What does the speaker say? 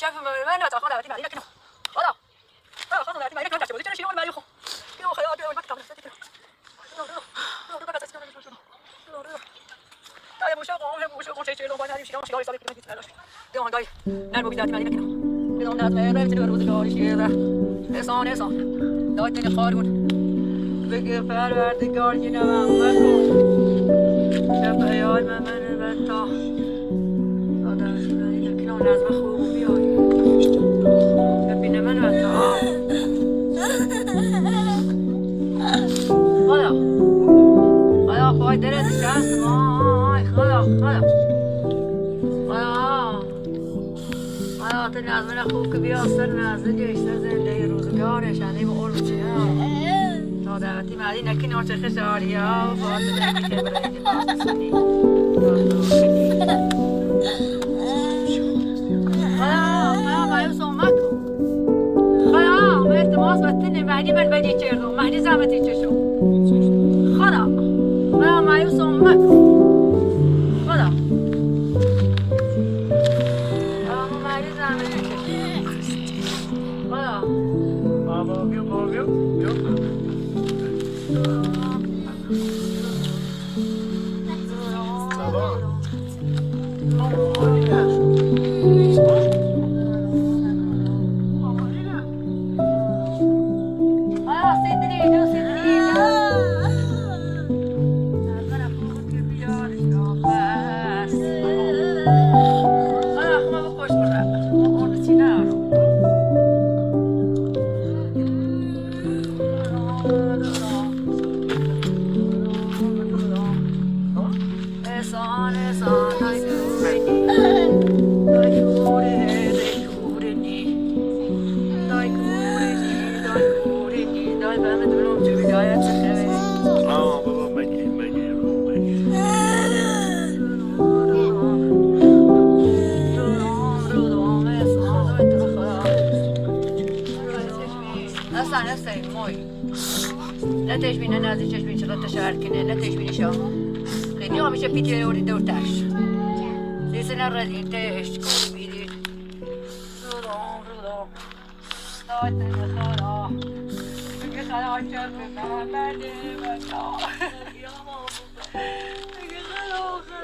شاف من تاخذ على بعدين كده خلاص خلاص على بعدين كده بس شنو ما يخو كده خلاص كده المكتب كده طيب مش هو شيء لو بعد مش هو شيء كده كده ده هو جاي نربو بدات بعدين كده كده الناس ما يبتدوا يرودوا شيء ده إنسان ده الدنيا خارون بقى فالوردگار جنوام مکو شب ایال من بتا آدم شدنی لکنه اون نظم خوب بیایی ببینه من بتا خدا خدا خواهی دلت شست مای خدا خدا خدا تو نظم خوب که بیا سر نزد جشتر زنده روزگارش عظیم و علم چه دعوتی معدی نکنی آرچه خشاری ها باید نمی که برای جماعت سنی خدا مایوس اومد خدا ما التماس بتنی مهدی من بدی چردم مهدی زحمتی چشم خدا مایوس اومد خدا مهدی زحمتی چشم خدا بابا بیا لا تشبين نازل تشبين شغلة تشاركنا لا تشبين شو خليني هو مش بيتي وري دور تاش ليس نردين تاش كل بيدين رضا لا تنخرا خلا شرب ما بدي بجا يا ماما خلا